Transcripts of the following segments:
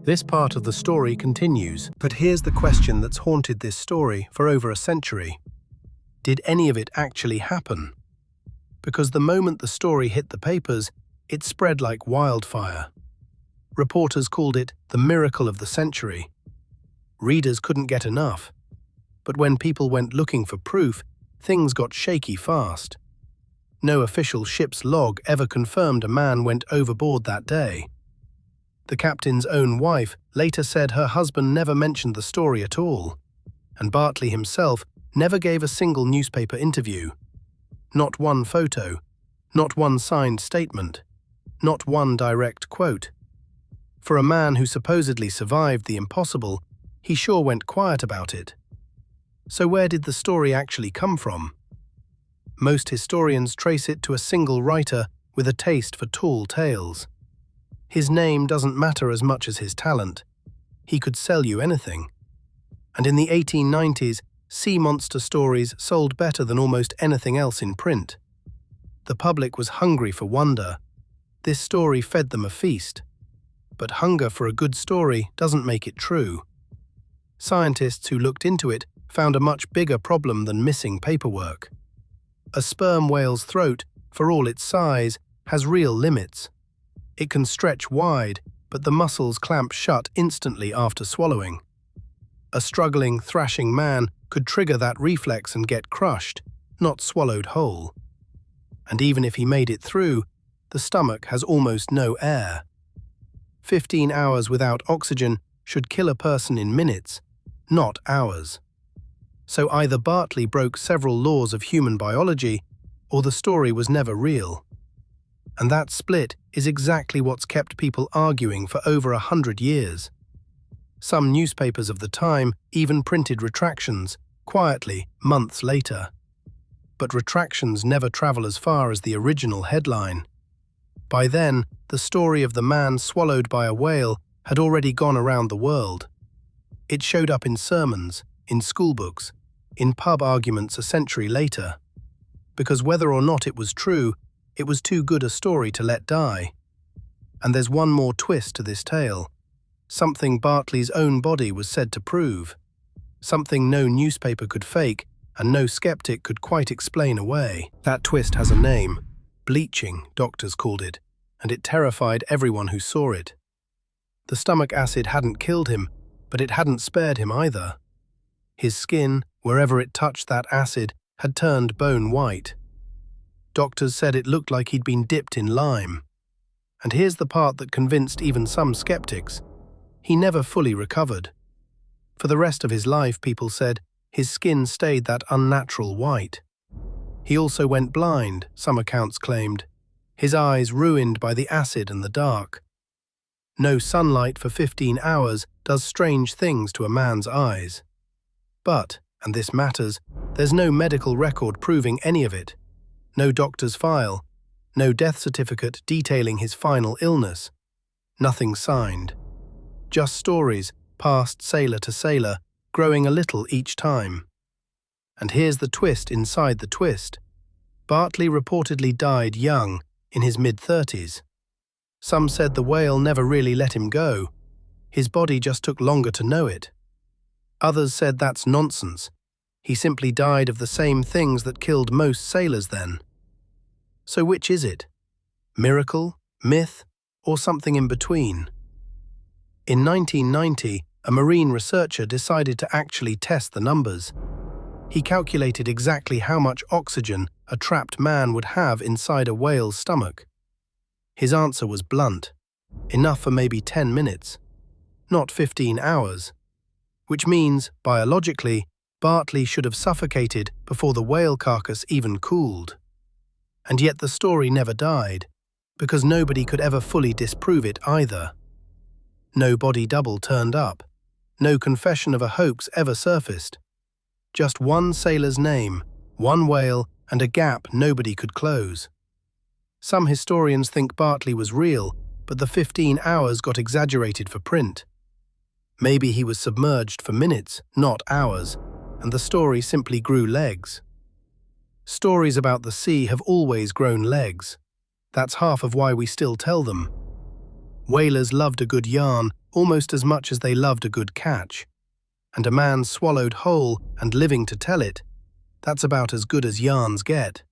This part of the story continues, but here's the question that's haunted this story for over a century. Did any of it actually happen? Because the moment the story hit the papers, it spread like wildfire. Reporters called it the miracle of the century. Readers couldn't get enough. But when people went looking for proof, things got shaky fast. No official ship's log ever confirmed a man went overboard that day. The captain's own wife later said her husband never mentioned the story at all, and Bartley himself never gave a single newspaper interview. Not one photo, not one signed statement, not one direct quote. For a man who supposedly survived the impossible, he sure went quiet about it. So where did the story actually come from? Most historians trace it to a single writer with a taste for tall tales. His name doesn't matter as much as his talent. He could sell you anything. And in the 1890s, sea monster stories sold better than almost anything else in print. The public was hungry for wonder. This story fed them a feast. But hunger for a good story doesn't make it true. Scientists who looked into it found a much bigger problem than missing paperwork. A sperm whale's throat, for all its size, has real limits. It can stretch wide, but the muscles clamp shut instantly after swallowing. A struggling, thrashing man could trigger that reflex and get crushed, not swallowed whole. And even if he made it through, the stomach has almost no air. 15 hours without oxygen should kill a person in minutes, not hours. So either Bartley broke several laws of human biology, or the story was never real. And that split is exactly what's kept people arguing for over 100 years. Some newspapers of the time even printed retractions, quietly, months later. But retractions never travel as far as the original headline. By then, the story of the man swallowed by a whale had already gone around the world. It showed up in sermons, in schoolbooks, in pub arguments a century later. Because whether or not it was true, it was too good a story to let die. And there's one more twist to this tale. Something Bartley's own body was said to prove. Something no newspaper could fake and no skeptic could quite explain away. That twist has a name. Bleaching, doctors called it, and it terrified everyone who saw it. The stomach acid hadn't killed him, but it hadn't spared him either. His skin, wherever it touched that acid, had turned bone white. Doctors said it looked like he'd been dipped in lime. And here's the part that convinced even some skeptics. He never fully recovered. For the rest of his life, people said, his skin stayed that unnatural white. He also went blind, some accounts claimed, his eyes ruined by the acid and the dark. No sunlight for 15 hours does strange things to a man's eyes. But, and this matters, there's no medical record proving any of it. No doctor's file, no death certificate detailing his final illness. Nothing signed. Just stories, passed sailor to sailor, growing a little each time. And here's the twist inside the twist. Bartley reportedly died young, in his mid-30s. Some said the whale never really let him go. His body just took longer to know it. Others said that's nonsense. He simply died of the same things that killed most sailors then. So which is it? Miracle, myth, or something in between? In 1990, a marine researcher decided to actually test the numbers. He calculated exactly how much oxygen a trapped man would have inside a whale's stomach. His answer was blunt. Enough for maybe 10 minutes, not 15 hours. Which means, biologically, Bartley should have suffocated before the whale carcass even cooled. And yet the story never died, because nobody could ever fully disprove it either. No body double turned up. No confession of a hoax ever surfaced. Just one sailor's name, one whale, and a gap nobody could close. Some historians think Bartley was real, but the 15 hours got exaggerated for print. Maybe he was submerged for minutes, not hours, and the story simply grew legs. Stories about the sea have always grown legs. That's half of why we still tell them. Whalers loved a good yarn, almost as much as they loved a good catch. And a man swallowed whole and living to tell it, that's about as good as yarns get.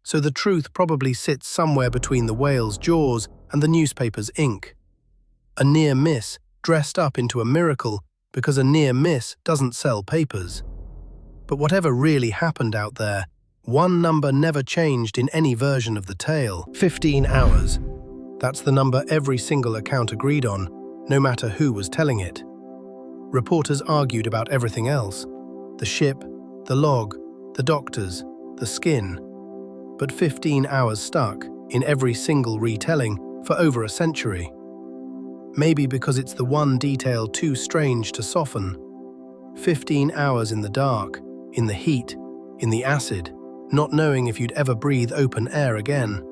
So the truth probably sits somewhere between the whale's jaws and the newspaper's ink. A near miss dressed up into a miracle because a near miss doesn't sell papers. But whatever really happened out there, one number never changed in any version of the tale. 15 hours. That's the number every single account agreed on, no matter who was telling it. Reporters argued about everything else: the ship, the log, the doctors, the skin. But 15 hours stuck in every single retelling for over a century. Maybe because it's the one detail too strange to soften. 15 hours in the dark, in the heat, in the acid, not knowing if you'd ever breathe open air again.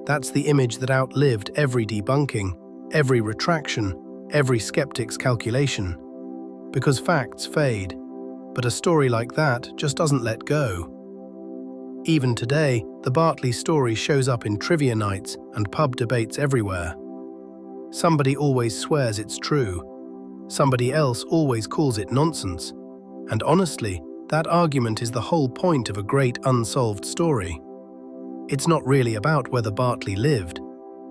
That's the image that outlived every debunking, every retraction, every skeptic's calculation. Because facts fade, but a story like that just doesn't let go. Even today, the Bartley story shows up in trivia nights and pub debates everywhere. Somebody always swears it's true. Somebody else always calls it nonsense. And honestly, that argument is the whole point of a great unsolved story. It's not really about whether Bartley lived.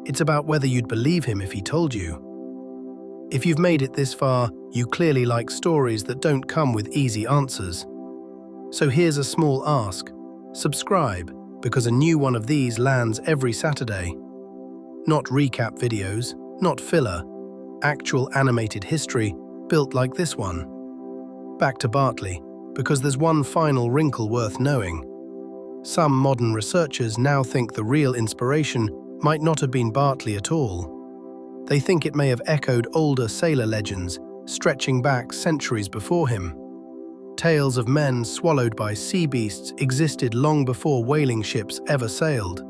It's about whether you'd believe him if he told you. If you've made it this far, you clearly like stories that don't come with easy answers. So here's a small ask. Subscribe, because a new one of these lands every Saturday. Not recap videos, not filler. Actual animated history, built like this one. Back to Bartley, because there's one final wrinkle worth knowing. Some modern researchers now think the real inspiration might not have been Bartley at all. They think it may have echoed older sailor legends, stretching back centuries before him. Tales of men swallowed by sea beasts existed long before whaling ships ever sailed.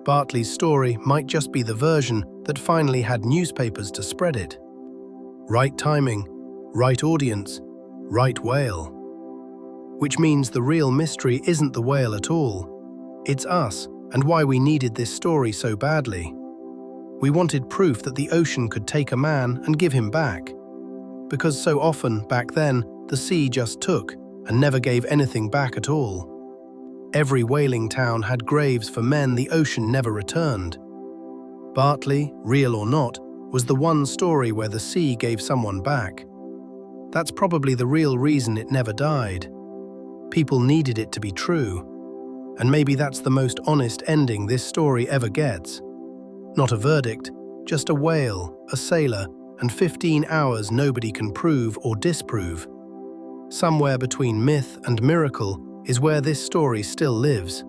Bartley's story might just be the version that finally had newspapers to spread it. Right timing, right audience, right whale. Which means the real mystery isn't the whale at all. It's us, and why we needed this story so badly. We wanted proof that the ocean could take a man and give him back. Because so often, back then, the sea just took and never gave anything back at all. Every whaling town had graves for men the ocean never returned. Bartley, real or not, was the one story where the sea gave someone back. That's probably the real reason it never died. People needed it to be true. And maybe that's the most honest ending this story ever gets. Not a verdict, just a whale, a sailor, and 15 hours nobody can prove or disprove. Somewhere between myth and miracle is where this story still lives.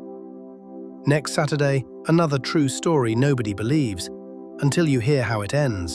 Next Saturday, another true story nobody believes, until you hear how it ends.